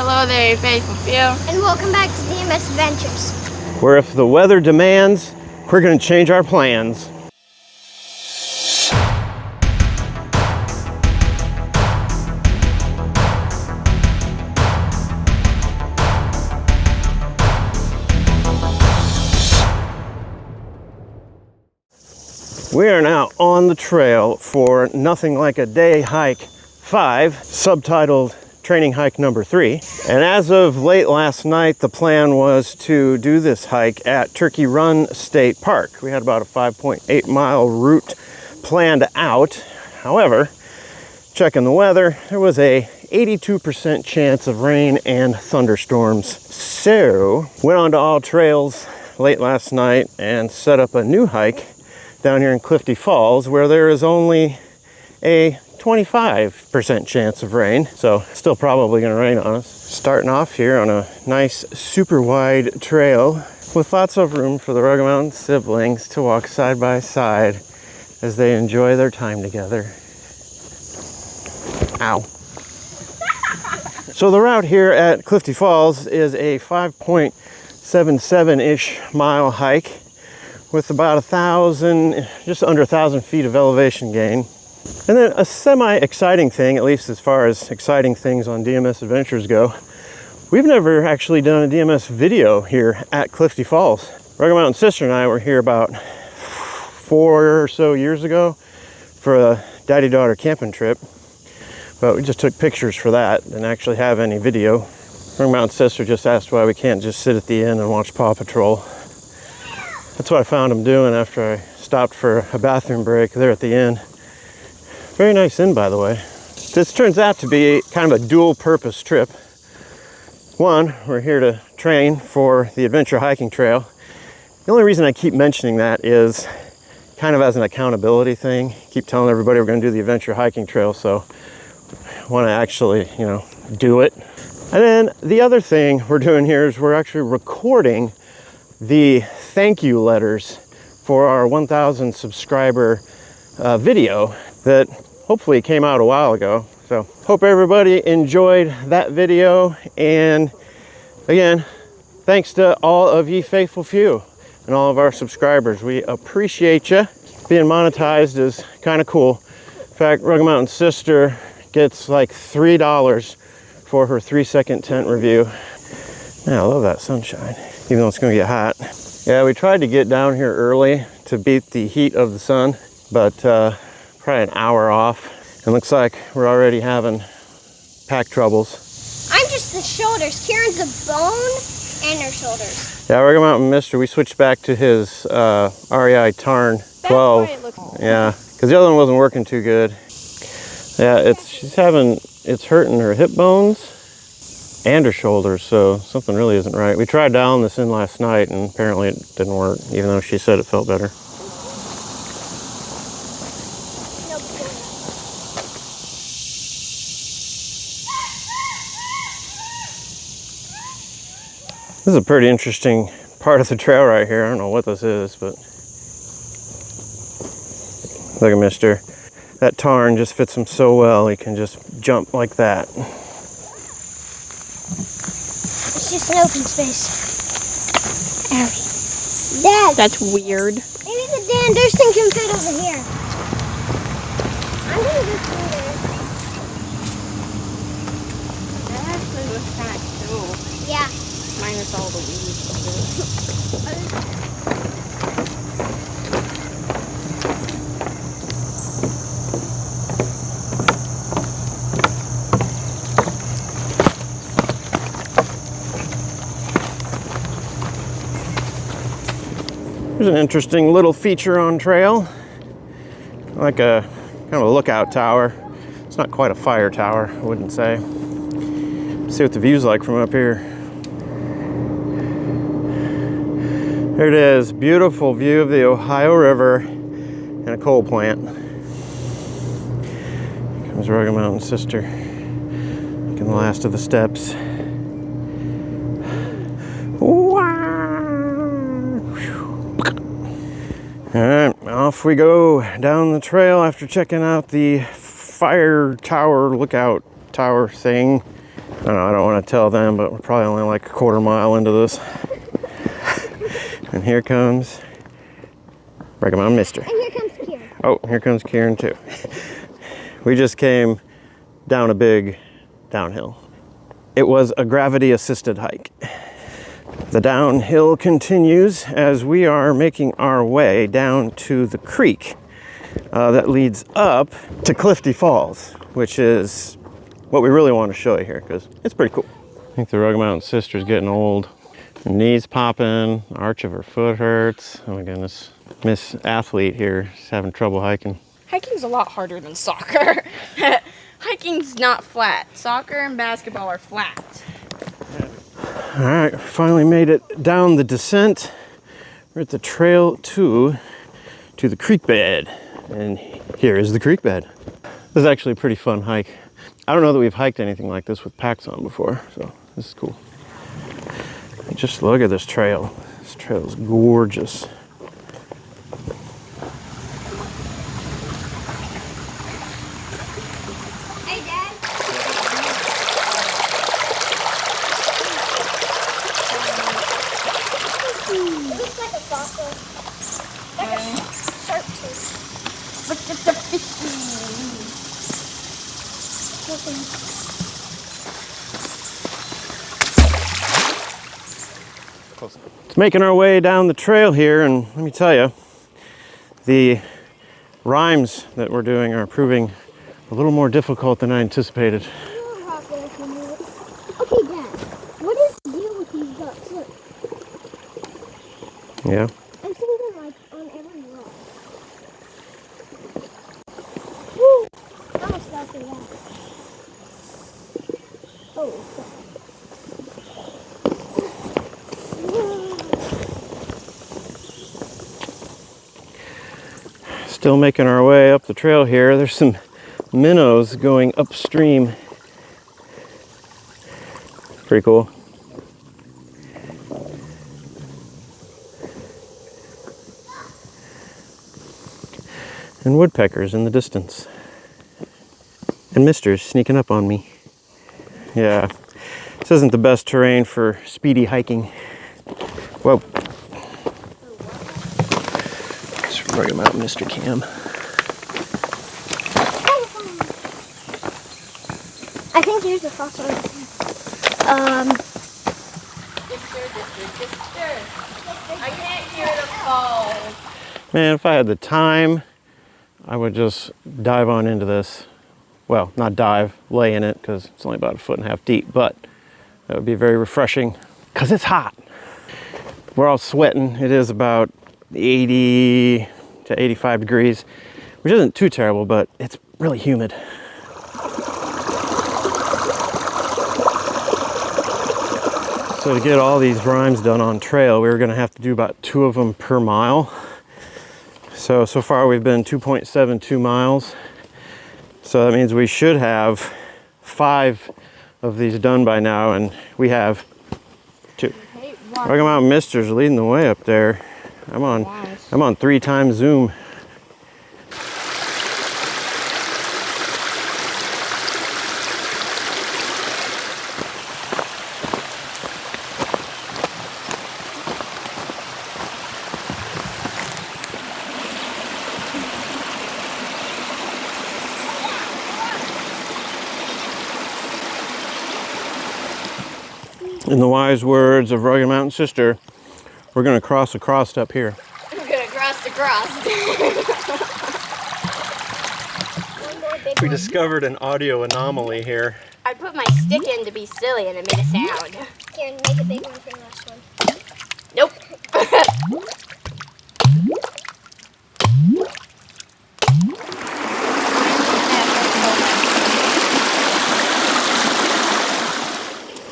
Hello there, faithful few. And welcome back to DMS Adventures. Where if the weather demands, we're going to change our plans. We are now on the trail for Nothing Like a Day Hike 5, subtitled Training Hike Number 3. And as of late last night, the plan was to do this hike at Turkey Run State Park. We had about a 5.8 mile route planned out. However, checking the weather, there was a 82% chance of rain and thunderstorms. So, went on to Alltrails late last night and set up a new hike down here in Clifty Falls, where there is only a 25% chance of rain, so still probably going to rain on us. Starting off here on a nice super wide trail with lots of room for the Rocky Mountain siblings to walk side by side as they enjoy their time together. Ow. So the route here at Clifty Falls is a 5.77-ish mile hike with about 1,000, just under 1,000 feet of elevation gain. And then a semi-exciting thing, at least as far as exciting things on DMS Adventures go, we've never actually done a DMS video here at Clifty Falls. Rocky Mountain sister and I were here about 4 or so years ago for a daddy-daughter camping trip, but we just took pictures for that, didn't actually have any video. Rocky Mountain sister just asked why we can't just sit at the inn and watch Paw Patrol. That's what I found him doing after I stopped for a bathroom break there at the inn. Very nice inn, by the way. This turns out to be kind of a dual purpose trip. One, we're here to train for the adventure hiking trail. The only reason I keep mentioning that is kind of as an accountability thing. Keep telling everybody we're going to do the adventure hiking trail, so I want to actually, do it. And then the other thing we're doing here is we're actually recording the thank you letters for our 1,000 subscriber video that hopefully came out a while ago. So hope everybody enjoyed that video, and again, thanks to all of ye faithful few and all of our subscribers. We appreciate you. Being monetized is kind of cool. In fact, Rocky Mountain sister gets like $3 for her 3-second tent review. Man, I love that sunshine, even though it's going to get hot. Yeah, we tried to get down here early to beat the heat of the sun, but probably an hour off. And looks like we're already having pack troubles. I'm just the shoulders. Kieran's a bone and her shoulders. Yeah, Rocky Mountain mister, we switched back to his REI Tarn 12. Yeah, because the other one wasn't working too good. Yeah, it's hurting her hip bones and her shoulders, so something really isn't right. We tried dialing this in last night, and apparently it didn't work, even though she said it felt better. This is a pretty interesting part of the trail right here. I don't know what this is, but look at mister. That tarn just fits him so well, he can just jump like that. It's just an open space. Owie. Dad! That's weird. Maybe the Dan Durston can fit over here. I'm gonna go through there. That actually looks kind of cool. Yeah. Minus all the weeds. There's an interesting little feature on trail, like a kind of a lookout tower. It's not quite a fire tower, I wouldn't say. Let's see what the view's like from up here. There it is, beautiful view of the Ohio River and a coal plant. Here comes Rocky Mountain sister, making the last of the steps. All right, off we go down the trail after checking out the fire tower, lookout tower thing. I don't want to tell them, but we're probably only like a quarter mile into this. And here comes Bergamot Mister. And here comes Kieran. Oh, here comes Kieran too. We just came down a big downhill. It was a gravity-assisted hike. The downhill continues as we are making our way down to the creek that leads up to Clifty Falls, which is what we really want to show you here because it's pretty cool. I think the Rocky Mountain sister's getting old. Her knees popping, arch of her foot hurts. Oh my goodness. Miss Athlete here is having trouble hiking. Hiking's a lot harder than soccer. Hiking's not flat. Soccer and basketball are flat. All right, finally made it down the descent. We're at the trail to the creek bed. And here is the creek bed. This is actually a pretty fun hike. I don't know that we've hiked anything like this with packs on before, so this is cool. Just look at this trail. This trail is gorgeous. Hey, Dad. It looks like a fossil. Like a shark tooth. Look at the fishy. It's making our way down the trail here, and let me tell you, the rhymes that we're doing are proving a little more difficult than I anticipated. Okay, Dad. What is the deal with these ducks? Look. Yeah. I'm seeing them like on every rock. Woo! I almost fell through that. Oh, fuck. Still making our way up the trail here. There's some minnows going upstream. Pretty cool. And woodpeckers in the distance. And misters sneaking up on me. Yeah, this isn't the best terrain for speedy hiking. Whoa. Let's bring him out, Mr. Cam. I think there's a fossil. I can't hear the fall. Man, if I had the time, I would just dive on into this. Well, not dive, lay in it, because it's only about 1.5 feet deep, but that would be very refreshing, because it's hot. We're all sweating. It is about 80 to 85 degrees, which isn't too terrible, but it's really humid. So to get all these rhymes done on trail, we were going to have to do about 2 of them per mile. So far we've been 2.72 miles. So that means we should have 5 of these done by now, and we have 2. Rocky Mountain Mister's leading the way up there. I'm on 3 times Zoom. In the wise words of Rugged Mountain Sister, we're going to cross across up here. I'm gonna cross the cross. One more big We one. discovered an audio anomaly here. I put my stick in to be silly and it made a sound. Karen, make a big one for the last one. Nope.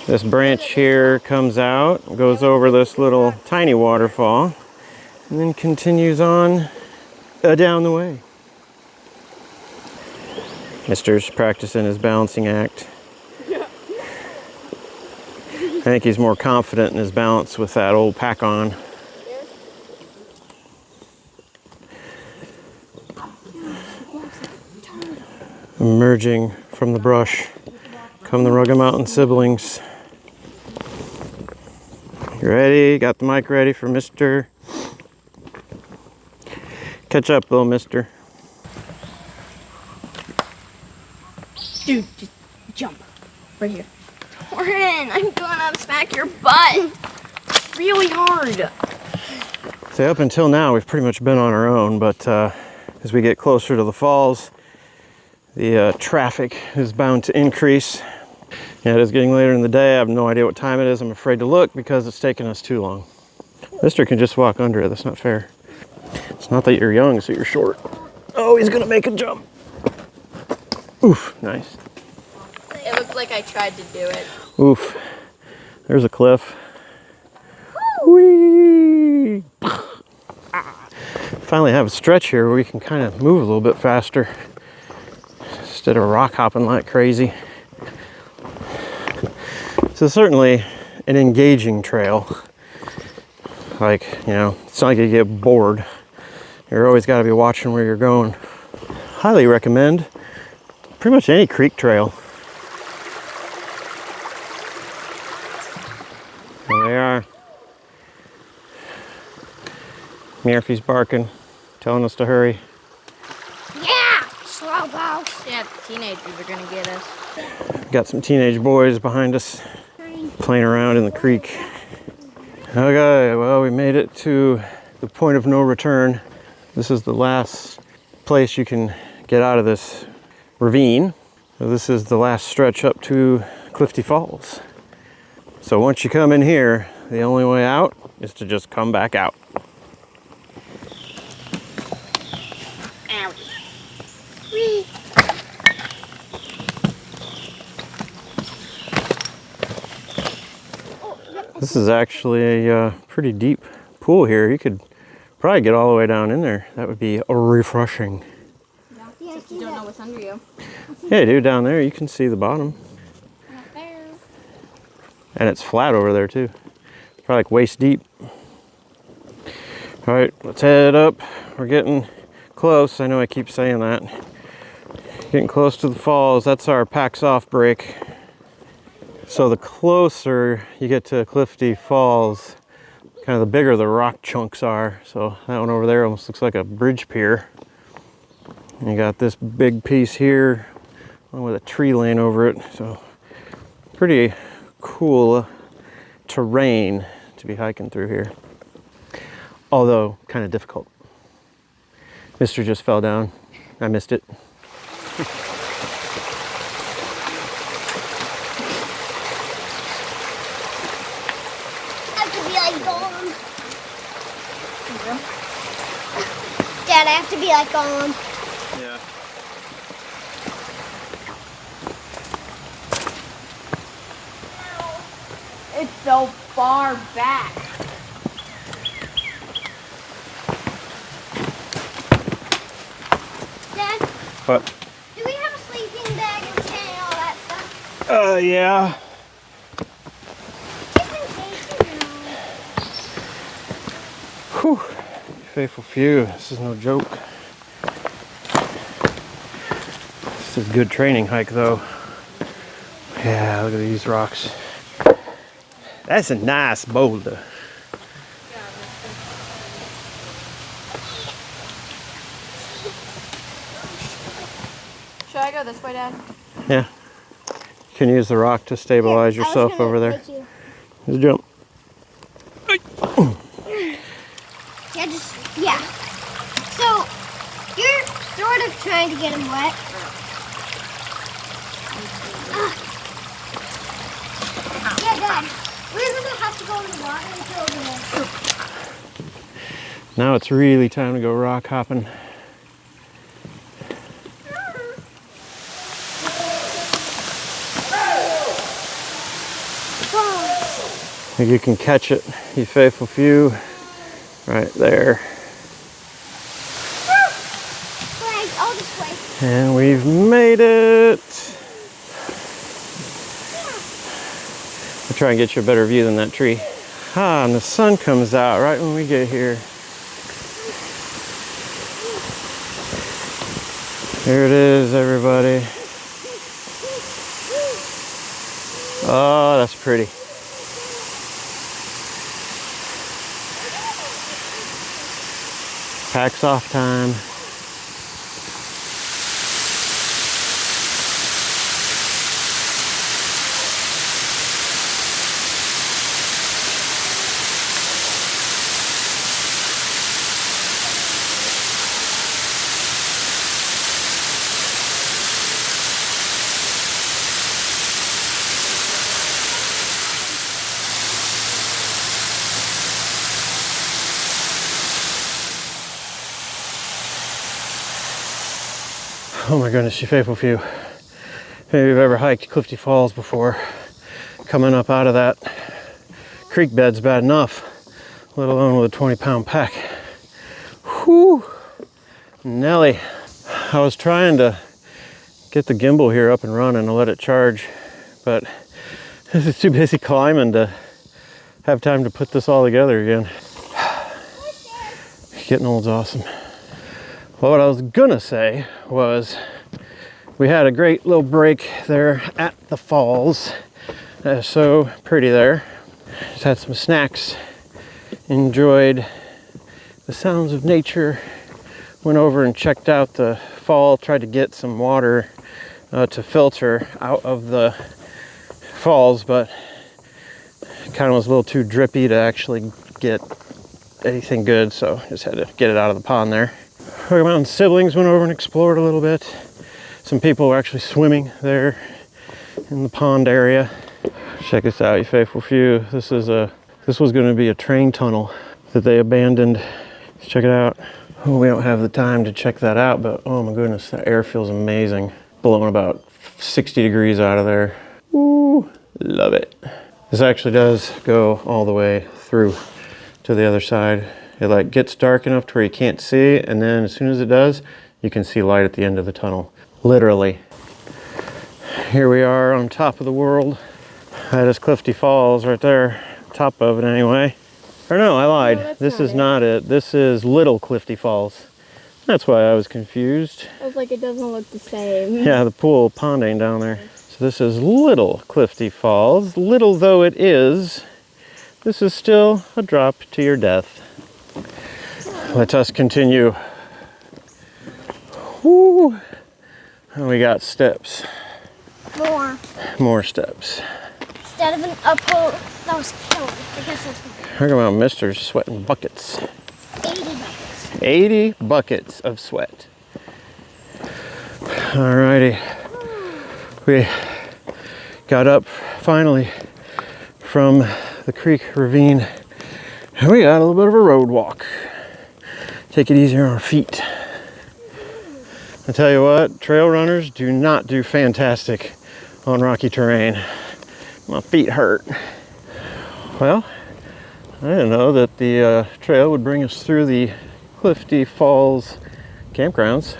This branch here comes out, goes over this little tiny waterfall, and then continues on down the way. Mister's practicing his balancing act. I think he's more confident in his balance with that old pack on. Emerging from the brush Come the Rugged Mountain siblings. You ready? Got the mic ready for Mr. Catch up, little mister. Dude, just jump. Right here. Torrin, I'm gonna smack your butt. Really hard. So up until now, we've pretty much been on our own, but as we get closer to the falls, the traffic is bound to increase. Yeah, it is getting later in the day. I have no idea what time it is. I'm afraid to look because it's taking us too long. Mister can just walk under it. That's not fair. It's not that you're young, so you're short. Oh, he's gonna make a jump. Oof, nice. It looked like I tried to do it. Oof, there's a cliff. Whee! Finally have a stretch here where we can kind of move a little bit faster instead of rock hopping like crazy. So certainly an engaging trail. Like, you know, it's not like you get bored. You're always got to be watching where you're going. Highly recommend pretty much any creek trail. There they are. Murphy's barking, telling us to hurry. Yeah, slow go. Yeah, the teenagers are gonna get us. Got some teenage boys behind us playing around in the creek. Okay, well, we made it to the point of no return. This is the last place you can get out of this ravine. So this is the last stretch up to Clifty Falls. So once you come in here, the only way out is to just come back out. Whee. This is actually a pretty deep pool here. You could probably get all the way down in there. That would be refreshing. Yeah, except you don't know what's under you. Yeah, dude, down there you can see the bottom. Not there. And it's flat over there too. Probably like waist deep. All right, let's head up. We're getting close. I know I keep saying that. Getting close to the falls. That's our packs off break. So the closer you get to Clifty Falls, kind of the bigger the rock chunks are. So that one over there almost looks like a bridge pier. And you got this big piece here with a tree laying over it. So pretty cool terrain to be hiking through here. Although kind of difficult. Mister just fell down. I missed it. Dad, I have to be like Gollum. Yeah. It's so far back. Dad, What? do we have a sleeping bag and tent and all that stuff? Yeah. Just in case, you know. Whew. Faithful few. This is no joke. This is good training hike though. Yeah, look at these rocks. That's a nice boulder. Should I go this way, Dad? Yeah. You can use the rock to stabilize Here, I was yourself gonna over there. take you. Just jump. Yeah. So, you're sort of trying to get him wet. Yeah, Dad. We're going to have to go in the water until over there. Now it's really time to go rock hopping. I think you can catch it, you faithful few, right there. All this way. And we've made it. I'll try and get you a better view than that tree. Ah, and the sun comes out right when we get here. Here it is, everybody. Oh, that's pretty. Packs off time. Oh my goodness, you faithful few. Maybe you've ever hiked Clifty Falls before. Coming up out of that creek bed's bad enough, let alone with a 20-pound pack. Whew, Nelly. I was trying to get the gimbal here up and running and let it charge, but this is too busy climbing to have time to put this all together again. Getting old's awesome. Well, what I was gonna say was we had a great little break there at the falls. So pretty there. Just had some snacks, enjoyed the sounds of nature, went over and checked out the fall, tried to get some water to filter out of the falls, but it kind of was a little too drippy to actually get anything good, so just had to get it out of the pond there. Rocky Mountain siblings went over and explored a little bit. Some people were actually swimming there in the pond area. Check this out, you faithful few. This was going to be a train tunnel that they abandoned. Let's check it out. Oh, we don't have the time to check that out, but oh my goodness, the air feels amazing. Blowing about 60 degrees out of there. Ooh, love it. This actually does go all the way through to the other side. It like gets dark enough to where you can't see, and then as soon as it does, you can see light at the end of the tunnel. Literally. Here we are on top of the world. That is Clifty Falls right there. Top of it anyway. Or no, I lied. No, this is not it. This is Little Clifty Falls. That's why I was confused. I was like, it doesn't look the same. Yeah, the pond ain't down there. So this is Little Clifty Falls. Little though it is, this is still a drop to your death. Let us continue. Woo! And we got steps. More steps. Instead of an uphill, that was killing. I guess that's Talking about Mr. Sweating buckets. 80 buckets. 80 buckets of sweat. Alrighty. We got up finally from the creek ravine, and we got a little bit of a road walk. Take it easier on our feet. I tell you what, trail runners do not do fantastic on rocky terrain. My feet hurt. Well, I didn't know that the trail would bring us through the Clifty Falls campgrounds.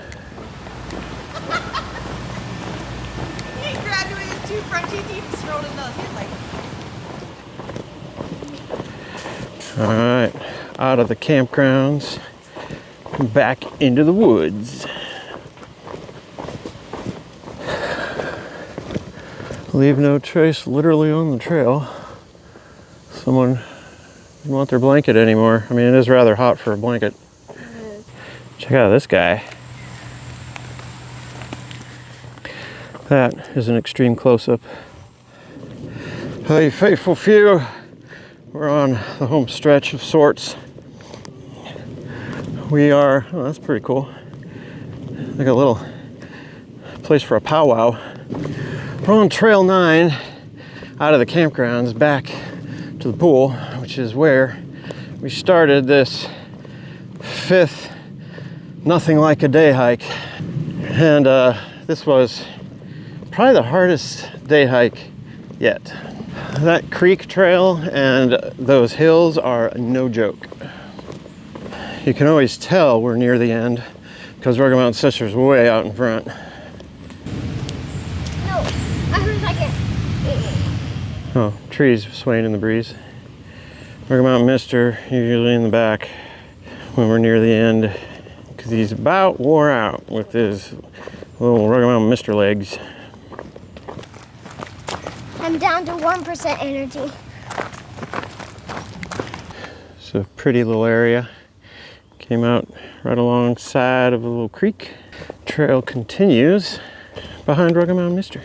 He grabbed you with his two front teeth, he just rolled his nose. He was like, All right, out of the campgrounds, back into the woods. Leave no trace literally on the trail. Someone didn't want their blanket anymore. I mean, it is rather hot for a blanket. Check out this guy. That is an extreme close-up. Hey, faithful few. We're on the home stretch of sorts. We are, oh, that's pretty cool. Like a little place for a powwow. We're on Trail 9 out of the campgrounds back to the pool, which is where we started this 5th nothing like a day hike. And this was probably the hardest day hike yet. That creek trail and those hills are no joke. You can always tell we're near the end because Rocky Mountain Sister's way out in front. Oh, trees swaying in the breeze. Rocky Mountain Mister usually in the back when we're near the end because he's about wore out with his little Rocky Mountain Mister legs. And I'm down to 1% energy. It's a pretty little area. Came out right alongside of a little creek. Trail continues behind Rugged Mountain Mister.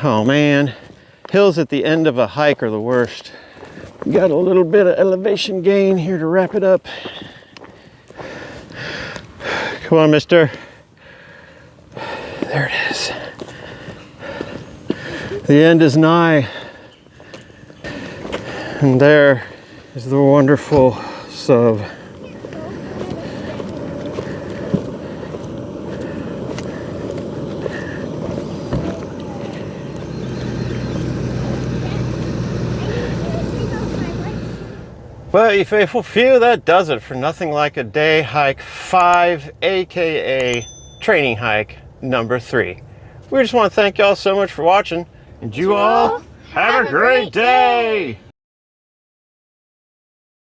Oh man, hills at the end of a hike are the worst. Got a little bit of elevation gain here to wrap it up. Come on, mister. There it is. The end is nigh. And there is the wonderful sub. Well, you faithful few, that does it for Nothing Like a Day Hike 5, aka training hike number 3. We just want to thank y'all so much for watching, and you all have a great day!